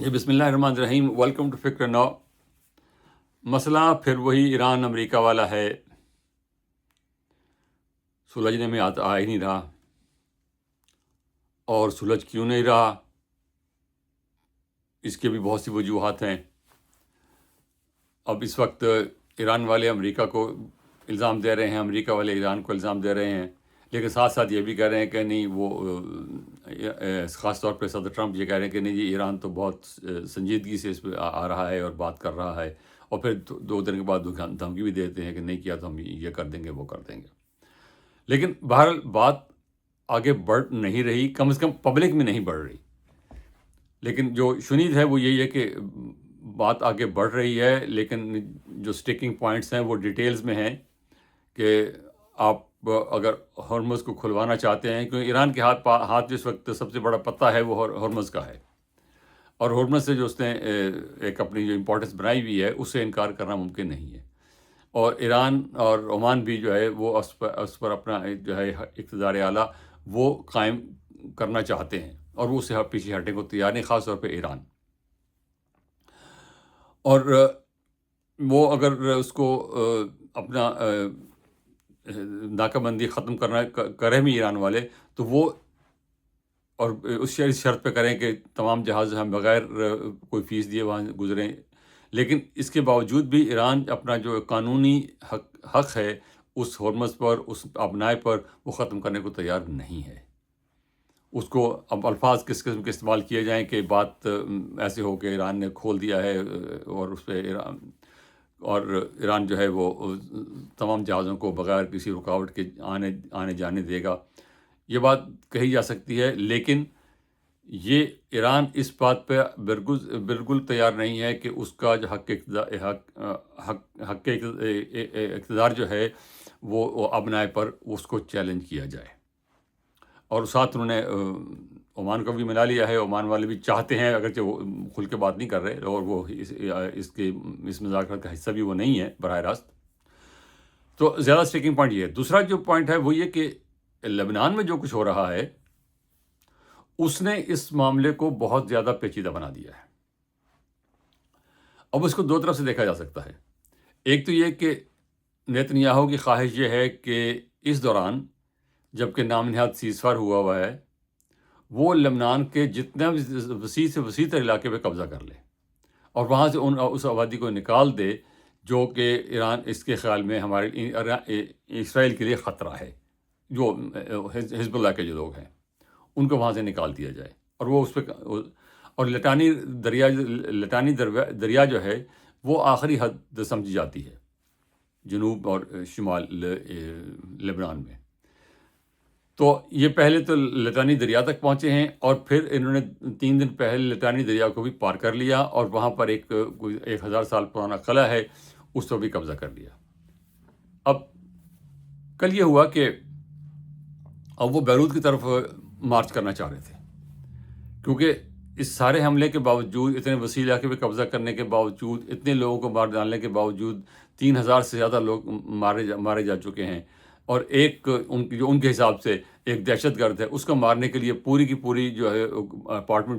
یہ بسم اللہ الرحمن الرحیم، ویلکم ٹو فکر نو۔ مسئلہ پھر وہی ایران امریکہ والا ہے، سلجھنے میں آ ہی نہیں رہا، اور سلجھ کیوں نہیں رہا اس کے بھی بہت سی وجوہات ہیں۔ اب اس وقت ایران والے امریکہ کو الزام دے رہے ہیں، امریکہ والے ایران کو الزام دے رہے ہیں، لیکن ساتھ ساتھ یہ بھی کہہ رہے ہیں کہ نہیں، وہ خاص طور پہ صدر ٹرمپ یہ کہہ رہے ہیں کہ نہیں جی، ایران تو بہت سنجیدگی سے اس پہ آ رہا ہے اور بات کر رہا ہے، اور پھر 2 دن کے بعد دھمکی بھی دیتے ہیں کہ نہیں کیا تو ہم یہ کر دیں گے، وہ کر دیں گے۔ لیکن بہرحال بات آگے بڑھ نہیں رہی، کم از کم پبلک میں نہیں بڑھ رہی، لیکن جو شنید ہے وہ یہی ہے کہ بات آگے بڑھ رہی ہے، لیکن جو سٹیکنگ پوائنٹس ہیں وہ ڈیٹیلز میں ہیں کہ آپ اگر ہرمز کو کھلوانا چاہتے ہیں، کیونکہ ایران کے ہاتھ جس وقت سب سے بڑا پتہ ہے وہ ہرمز کا ہے، اور ہرمز سے جو اس نے ایک اپنی جو امپورٹنس بنائی ہوئی ہے اس سے انکار کرنا ممکن نہیں ہے، اور ایران اور عمان بھی جو ہے وہ اس پر اپنا جو ہے اقتدار اعلیٰ وہ قائم کرنا چاہتے ہیں، اور وہ اس سے پیچھے ہٹنے کو تیار نہیں، خاص طور پہ ایران۔ اور وہ اگر اس کو اپنا ناکہ بندی ختم کرے بھی ایران والے، تو وہ اور اس شرط پہ کریں کہ تمام جہاز ہم بغیر کوئی فیس دیے وہاں گزریں، لیکن اس کے باوجود بھی ایران اپنا جو قانونی حق ہے اس ہرمز پر، اس آبنائے پر، وہ ختم کرنے کو تیار نہیں ہے۔ اس کو اب الفاظ کس قسم کے استعمال کیے جائیں کہ بات ایسے ہو کہ ایران نے کھول دیا ہے، اور اس پہ ایران جو ہے وہ تمام جہازوں کو بغیر کسی رکاوٹ کے آنے جانے دے گا، یہ بات کہی جا سکتی ہے، لیکن یہ ایران اس بات پہ بالکل تیار نہیں ہے کہ اس کا جو حق اقتدار جو ہے وہ ابنائے پر اس کو چیلنج کیا جائے۔ اور ساتھ انہوں نے عمان کو بھی منا لیا ہے، عمان والے بھی چاہتے ہیں، اگرچہ وہ کھل کے بات نہیں کر رہے، اور وہ اس مذاکرات کا حصہ بھی وہ نہیں ہے براہ راست۔ تو زیادہ سٹیکنگ پوائنٹ یہ ہے۔ دوسرا جو پوائنٹ ہے وہ یہ کہ لبنان میں جو کچھ ہو رہا ہے اس نے اس معاملے کو بہت زیادہ پیچیدہ بنا دیا ہے۔ اب اس کو 2 طرف سے دیکھا جا سکتا ہے۔ ایک تو یہ کہ نیتن یاہو کی خواہش یہ ہے کہ اس دوران جب کہ نام نہاد سیز فائر ہوا ہے، وہ لبنان کے جتنا وسیع سے وسیع تر علاقے پہ قبضہ کر لے، اور وہاں سے اس آبادی کو نکال دے جو کہ ایران اس کے خیال میں ہمارے اسرائیل کے لیے خطرہ ہے، جو حزب اللہ کے جو لوگ ہیں ان کو وہاں سے نکال دیا جائے، اور وہ اس پہ اور لٹانی دریا جو ہے وہ آخری حد سمجھی جاتی ہے جنوب اور شمال لبنان میں۔ تو یہ پہلے تو لٹانی دریا تک پہنچے ہیں، اور پھر انہوں نے 3 دن پہلے لٹانی دریا کو بھی پار کر لیا، اور وہاں پر ایک 1000 سال پرانا قلعہ ہے اس کو بھی قبضہ کر لیا۔ اب کل یہ ہوا کہ اب وہ بیروت کی طرف مارچ کرنا چاہ رہے تھے، کیونکہ اس سارے حملے کے باوجود، اتنے وسیع علاقے پہ قبضہ کرنے کے باوجود، اتنے لوگوں کو مار ڈالنے کے باوجود 3000 سے زیادہ لوگ مارے جا چکے ہیں، اور ایک ان کے حساب سے ایک دہشت گرد ہے، اس کو مارنے کے لیے پوری کی پوری جو ہے اپارٹمنٹ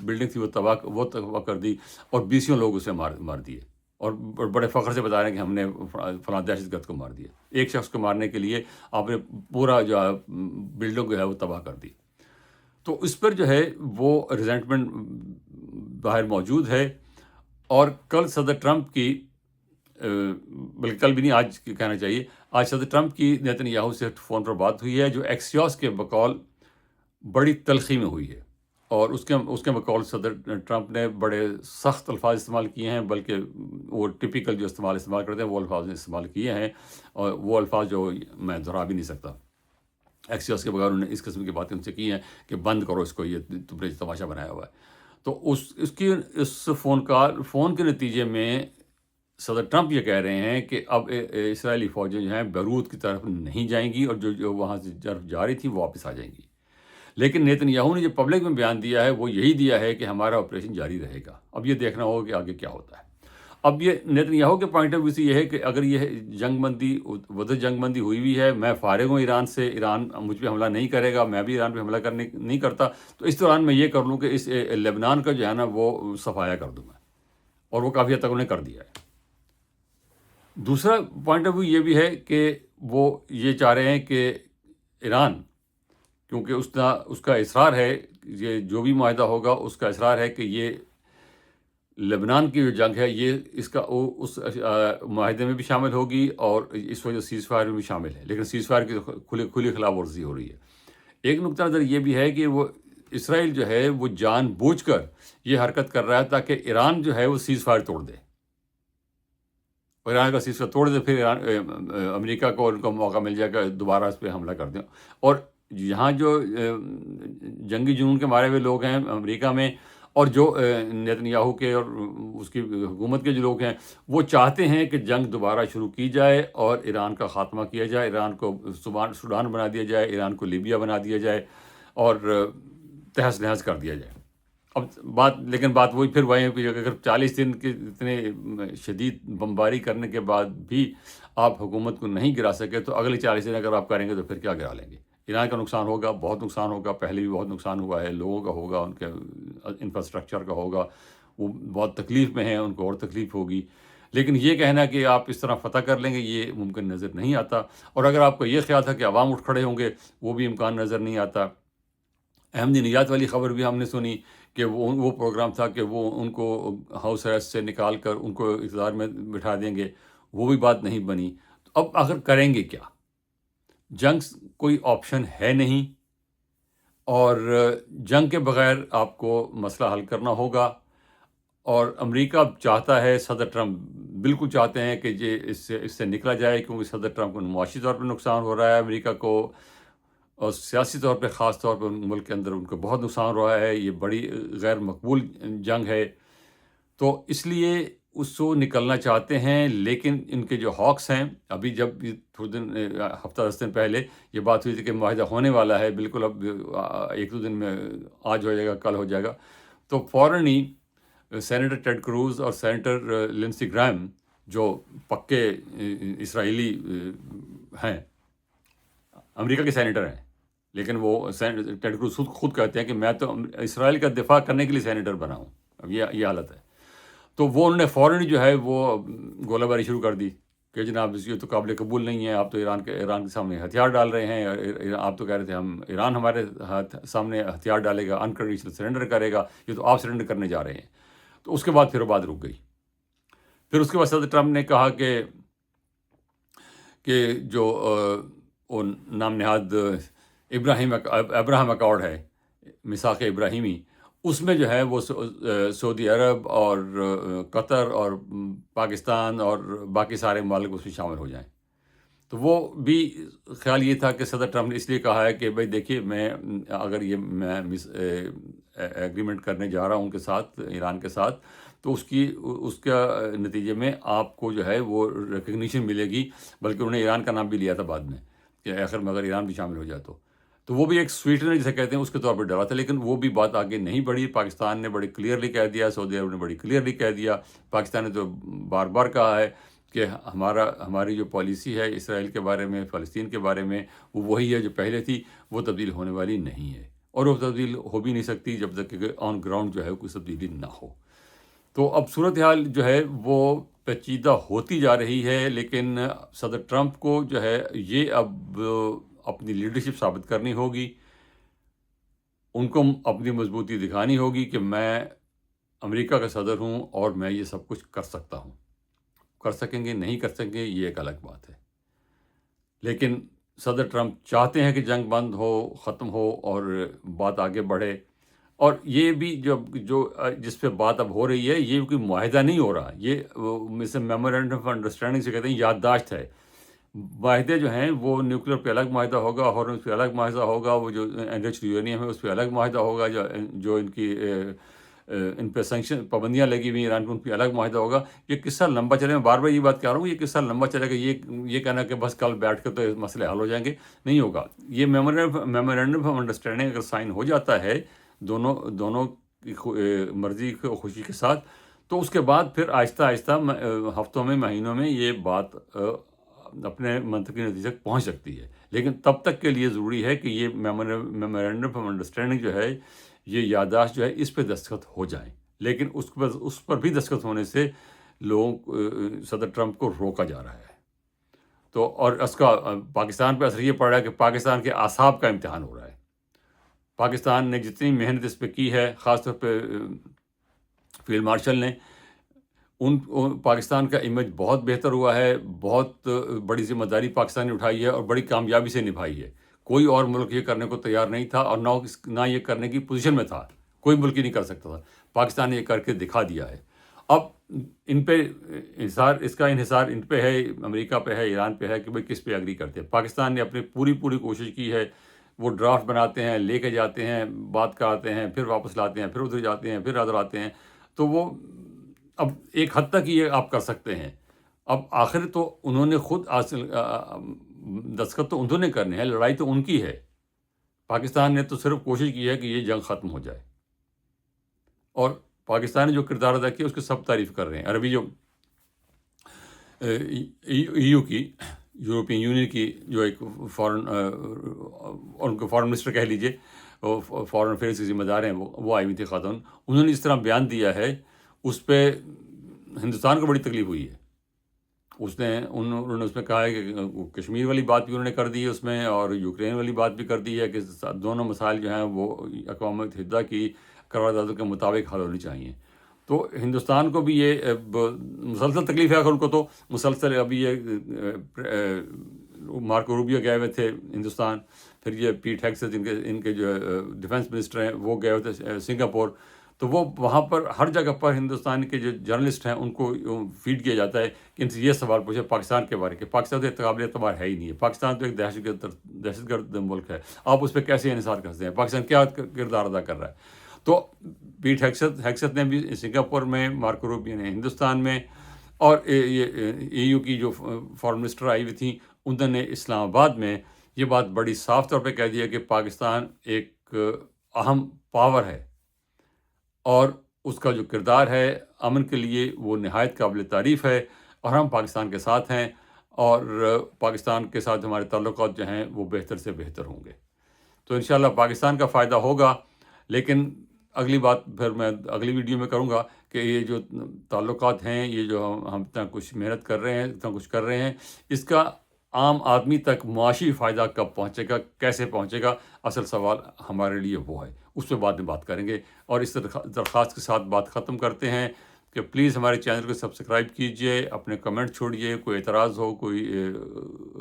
بلڈنگ تھی وہ تباہ کر دی، اور 20 لوگ اسے مار دیے، اور بڑے فخر سے بتا رہے ہیں کہ ہم نے فلاں دہشت گرد کو مار دیا۔ ایک شخص کو مارنے کے لیے آپ نے پورا جو ہے بلڈنگ جو ہے وہ تباہ کر دی۔ تو اس پر جو ہے وہ ریزنٹمنٹ باہر موجود ہے، اور کل صدر ٹرمپ کی بلکہ کل بھی نہیں، آج کہنا چاہیے، آج صدر ٹرمپ کی نیتن یاہو سے فون پر بات ہوئی ہے، جو ایکسیوس کے بقول بڑی تلخی میں ہوئی ہے، اور اس کے بقول صدر ٹرمپ نے بڑے سخت الفاظ استعمال کیے ہیں، بلکہ وہ ٹپیکل جو استعمال کرتے ہیں وہ الفاظ استعمال کیے ہیں، اور وہ الفاظ جو میں دہرا بھی نہیں سکتا۔ ایکسیوس کے بغیر انہوں نے اس قسم کی باتیں ان سے کی ہیں کہ بند کرو اس کو، یہ تم نے تماشا بنایا ہوا ہے۔ تو اس فون کے نتیجے میں صدر ٹرمپ یہ کہہ رہے ہیں کہ اب اسرائیلی فوجیں جو ہیں بیروت کی طرف نہیں جائیں گی، اور جو وہاں سے جا رہی تھی وہ واپس آ جائیں گی۔ لیکن نیتن یاہو نے جو پبلک میں بیان دیا ہے وہ یہی دیا ہے کہ ہمارا آپریشن جاری رہے گا۔ اب یہ دیکھنا ہوگا کہ آگے کیا ہوتا ہے۔ اب یہ نیتنیاہو کے پوائنٹ آف ویو سے یہ ہے کہ اگر یہ جنگ بندی وضع جنگ بندی ہوئی ہے، میں فارغ ہوں ایران سے، ایران مجھ پہ حملہ نہیں کرے گا، میں بھی ایران پہ حملہ کرنے نہیں کرتا، تو اس دوران میں یہ کر لوں کہ اس لبنان کا جو ہے نا وہ صفایا کر دوں میں، اور وہ کافی حد تک انہیں کر دیا ہے۔ دوسرا پوائنٹ آف ویو یہ بھی ہے کہ وہ یہ چاہ رہے ہیں کہ ایران، کیونکہ اس کا اصرار ہے، یہ جو بھی معاہدہ ہوگا اس کا اصرار ہے کہ یہ لبنان کی جو جنگ ہے یہ اس کا اس معاہدے میں بھی شامل ہوگی، اور اس وجہ سیز فائر میں بھی شامل ہے، لیکن سیز فائر کی کھلی خلاف ورزی ہو رہی ہے۔ ایک نقطہ نظر یہ بھی ہے کہ وہ اسرائیل جو ہے وہ جان بوجھ کر یہ حرکت کر رہا ہے تاکہ ایران جو ہے وہ سیز فائر توڑ دے، اور ایران کا سیز فائر توڑ دے، پھر امریکہ کو ان کو موقع مل جائے گا دوبارہ اس پہ حملہ کر دیں۔ اور یہاں جو جنگی جنون کے مارے ہوئے لوگ ہیں امریکہ میں، اور جو نیتنیاہو کے اور اس کی حکومت کے جو لوگ ہیں، وہ چاہتے ہیں کہ جنگ دوبارہ شروع کی جائے اور ایران کا خاتمہ کیا جائے، ایران کو سوڈان بنا دیا جائے، ایران کو لیبیا بنا دیا جائے، اور تہس نہس کر دیا جائے۔ اب لیکن بات وہی پھر وہی ہے کہ اگر 40 دن کے اتنے شدید بمباری کرنے کے بعد بھی آپ حکومت کو نہیں گرا سکے، تو اگلے 40 دن اگر آپ کریں گے تو پھر کیا گرا لیں گے؟ ایران کا نقصان ہوگا، بہت نقصان ہوگا، پہلے بھی بہت نقصان ہوا ہے، لوگوں کا ہوگا، ان کے انفراسٹرکچر کا ہوگا، وہ بہت تکلیف میں ہیں، ان کو اور تکلیف ہوگی۔ لیکن یہ کہنا کہ آپ اس طرح فتح کر لیں گے، یہ ممکن نظر نہیں آتا۔ اور اگر آپ کو یہ خیال تھا کہ عوام اٹھ کھڑے ہوں گے، وہ بھی امکان نظر نہیں آتا۔ احمدی نژاد والی خبر بھی ہم نے سنی کہ وہ پروگرام تھا کہ وہ ان کو ہاؤس اریسٹ سے نکال کر ان کو اقتدار میں بٹھا دیں گے، وہ بھی بات نہیں بنی۔ تو اب آخر کریں گے کیا؟ جنگ کوئی آپشن ہے نہیں، اور جنگ کے بغیر آپ کو مسئلہ حل کرنا ہوگا، اور امریکہ چاہتا ہے، صدر ٹرمپ بالکل چاہتے ہیں کہ یہ اس سے نکلا جائے، کیونکہ صدر ٹرمپ کو معاشی طور پہ نقصان ہو رہا ہے امریکہ کو، اور سیاسی طور پہ خاص طور پہ ملک کے اندر ان کو بہت نقصان ہو رہا ہے، یہ بڑی غیر مقبول جنگ ہے، تو اس لیے اس کو نکلنا چاہتے ہیں۔ لیکن ان کے جو ہاکس ہیں، ابھی جب تھوڑے دن ہفتہ 10 دن پہلے یہ بات ہوئی تھی کہ معاہدہ ہونے والا ہے بالکل، اب 1-2 دن میں آج ہو جائے گا، کل ہو جائے گا، تو فوراً ہی سینیٹر ٹیڈ کروز اور سینیٹر لنسی گرائم، جو پکے اسرائیلی ہیں، امریکہ کے سینیٹر ہیں، لیکن وہ ٹیڈ کروز خود کہتے ہیں کہ میں تو اسرائیل کا دفاع کرنے کے لیے سینیٹر بنا ہوں۔ اب یہ حالت ہے، تو وہ انہوں نے فوراً جو ہے وہ گولہ باری شروع کر دی کہ جناب یہ تو قابل قبول نہیں ہے، آپ تو ایران کے سامنے ہتھیار ڈال رہے ہیں، آپ تو کہہ رہے تھے ایران ہمارے سامنے ہتھیار ڈالے گا، انکنڈیشنل سرنڈر کرے گا، یہ تو آپ سرنڈر کرنے جا رہے ہیں۔ تو اس کے بعد پھر بات رک گئی۔ پھر اس کے بعد صدر ٹرمپ نے کہا کہ جو وہ نام نہاد ابراہیم اکارڈ ہے، میثاق ابراہیمی، اس میں جو ہے وہ سعودی عرب اور قطر اور پاکستان اور باقی سارے ممالک اس میں شامل ہو جائیں۔ تو وہ بھی خیال یہ تھا کہ صدر ٹرمپ نے اس لیے کہا ہے کہ بھائی دیکھیے، میں ایگریمنٹ کرنے جا رہا ہوں ان کے ساتھ، ایران کے ساتھ، تو اس کا نتیجے میں آپ کو جو ہے وہ ریکگنیشن ملے گی، بلکہ انہوں نے ایران کا نام بھی لیا تھا بعد میں کہ آخر میں اگر ایران بھی شامل ہو جائے تو وہ بھی ایک سویٹنر جسے کہتے ہیں اس کے طور پر ڈرا تھا، لیکن وہ بھی بات آگے نہیں بڑھی۔ پاکستان نے بڑی کلیئرلی کہہ دیا، سعودی عرب نے بڑی کلیئرلی کہہ دیا، پاکستان نے تو بار بار کہا ہے کہ ہماری جو پالیسی ہے اسرائیل کے بارے میں، فلسطین کے بارے میں، وہ وہی ہے جو پہلے تھی، وہ تبدیل ہونے والی نہیں ہے، اور وہ تبدیل ہو بھی نہیں سکتی جب تک کہ آن گراؤنڈ جو ہے کوئی تبدیلی نہ ہو۔ تو اب صورتحال جو ہے وہ پیچیدہ ہوتی جا رہی ہے، لیکن صدر ٹرمپ کو جو ہے یہ اب اپنی لیڈرشپ ثابت کرنی ہوگی، ان کو اپنی مضبوطی دکھانی ہوگی کہ میں امریکہ کا صدر ہوں اور میں یہ سب کچھ کر سکتا ہوں۔ کر سکیں گے نہیں کر سکیں گے یہ ایک الگ بات ہے، لیکن صدر ٹرمپ چاہتے ہیں کہ جنگ بند ہو، ختم ہو اور بات آگے بڑھے۔ اور یہ بھی جو جس پہ بات اب ہو رہی ہے، یہ کوئی معاہدہ نہیں ہو رہا، یہ مثل میمورینڈم آف انڈرسٹینڈنگ سے کہتے ہیں، یادداشت ہے۔ معاہدے جو ہیں وہ نیوکلیر پہ الگ معاہدہ ہوگا، ہارمونز پہ الگ معاہدہ ہوگا، وہ جو انریچڈ یورینیم ہے اس پہ الگ معاہدہ ہوگا، جو ان کی ان پہ سینکشن پابندیاں لگی ہوئی ایران پہ، ان پہ الگ معاہدہ ہوگا۔ یہ قصہ لمبا چلے، میں بار بار یہ بات کہہ رہا ہوں، یہ قصہ لمبا چلے گا۔ یہ کہنا کہ بس کل بیٹھ کے تو مسئلے حل ہو جائیں گے، نہیں ہوگا۔ یہ میمورینڈم آف انڈرسٹینڈنگ اگر سائن ہو جاتا ہے دونوں کی مرضی خوشی کے ساتھ، تو اس کے بعد پھر آہستہ آہستہ ہفتوں میں مہینوں میں یہ بات اپنے منطقی نتیجے تک پہنچ سکتی ہے، لیکن تب تک کے لیے ضروری ہے کہ یہ میمورینڈم آف انڈرسٹینڈنگ جو ہے، یہ یادداشت جو ہے، اس پہ دستخط ہو جائیں، لیکن اس پر بھی دستخط ہونے سے لوگوں صدر ٹرمپ کو روکا جا رہا ہے۔ تو اور اس کا پاکستان پہ اثر یہ پڑ رہا ہے کہ پاکستان کے اعصاب کا امتحان ہو رہا ہے۔ پاکستان نے جتنی محنت اس پہ کی ہے، خاص طور پہ فیلڈ مارشل نے، پاکستان کا امیج بہت بہتر ہوا ہے، بہت بڑی ذمہ داری پاکستان نے اٹھائی ہے اور بڑی کامیابی سے نبھائی ہے۔ کوئی اور ملک یہ کرنے کو تیار نہیں تھا اور نہ یہ کرنے کی پوزیشن میں تھا، کوئی ملک ہی نہیں کر سکتا تھا۔ پاکستان نے یہ کر کے دکھا دیا ہے۔ اب ان پہ اس کا انحصار ان پہ ہے، امریکہ پہ ہے، ایران پہ ہے کہ بھئی کس پہ اگری کرتے ہیں۔ پاکستان نے اپنی پوری کوشش کی ہے، وہ ڈرافٹ بناتے ہیں، لے کے جاتے ہیں، بات کراتے ہیں، پھر واپس لاتے ہیں، پھر ادھر جاتے ہیں، پھر ادھر آتے ہیں، تو وہ اب ایک حد تک یہ آپ کر سکتے ہیں۔ اب آخر تو انہوں نے خود دستخط تو انہوں نے کرنے ہیں، لڑائی تو ان کی ہے۔ پاکستان نے تو صرف کوشش کی ہے کہ یہ جنگ ختم ہو جائے، اور پاکستان نے جو کردار ادا کیا اس کی سب تعریف کر رہے ہیں۔ عربی جو EU کی، یورپین یونین کی جو ایک ان کو فارن منسٹر کہہ لیجیے، فارن افیئرس کی ذمہ دار ہیں، وہ آئی ہوئی تھی خاتون، انہوں نے اس طرح بیان دیا ہے، اس پہ ہندوستان کو بڑی تکلیف ہوئی ہے۔ انہوں نے اس میں کہا ہے کہ کشمیر والی بات بھی انہوں نے کر دی ہے اس میں، اور یوکرین والی بات بھی کر دی ہے کہ دونوں مسائل جو ہیں وہ اقوام متحدہ کی قراردادوں کے مطابق حل ہونی چاہیے۔ تو ہندوستان کو بھی یہ مسلسل تکلیف ہے، ان کو تو مسلسل ابھی یہ مارکو روبیو گئے ہوئے تھے ہندوستان، پھر یہ پیٹ ہیگسیت ان کے جو ڈیفنس منسٹر ہیں وہ گئے ہوئے تھے سنگاپور، تو وہ وہاں پر ہر جگہ پر ہندوستان کے جو جرنلسٹ ہیں ان کو فیڈ کیا جاتا ہے کہ ان سے یہ سوال پوچھے پاکستان کے بارے، کہ پاکستان تو قابل اعتبار ہے ہی نہیں ہے، پاکستان تو ایک دہشت گرد ملک ہے، آپ اس پہ کیسے انحصار کرتے ہیں، پاکستان کیا کردار ادا کر رہا ہے۔ تو پیٹ ہیگسیت نے بھی سنگاپور میں، مارکو روبیو نے ہندوستان میں، اور یہ EU کی جو فارن منسٹر آئی ہوئی تھیں انہوں نے اسلام آباد میں یہ بات بڑی صاف طور پہ کہہ دیا کہ پاکستان ایک اہم پاور ہے، اور اس کا جو کردار ہے امن کے لیے وہ نہایت قابل تعریف ہے، اور ہم پاکستان کے ساتھ ہیں، اور پاکستان کے ساتھ ہمارے تعلقات جو ہیں وہ بہتر سے بہتر ہوں گے۔ تو انشاءاللہ پاکستان کا فائدہ ہوگا، لیکن اگلی بات پھر میں اگلی ویڈیو میں کروں گا کہ یہ جو تعلقات ہیں، یہ جو ہم اتنا کچھ محنت کر رہے ہیں، اتنا کچھ کر رہے ہیں، اس کا عام آدمی تک معاشی فائدہ کب پہنچے گا، کیسے پہنچے گا، اصل سوال ہمارے لیے وہ ہے، اس پہ بعد میں بات کریں گے۔ اور اس درخواست کے ساتھ بات ختم کرتے ہیں کہ پلیز ہمارے چینل کو سبسکرائب کیجئے، اپنے کمنٹ چھوڑیے، کوئی اعتراض ہو، کوئی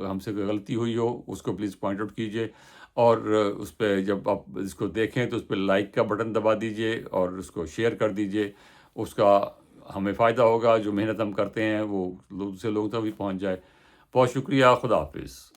ہم سے کوئی غلطی ہوئی ہو اس کو پلیز پوائنٹ آؤٹ کیجئے، اور اس پہ جب آپ اس کو دیکھیں تو اس پہ لائک کا بٹن دبا دیجئے اور اس کو شیئر کر دیجئے، اس کا ہمیں فائدہ ہوگا، جو محنت ہم کرتے ہیں وہ دوسرے لوگوں تک بھی پہنچ جائے۔ بہت شکریہ، خدا حافظ۔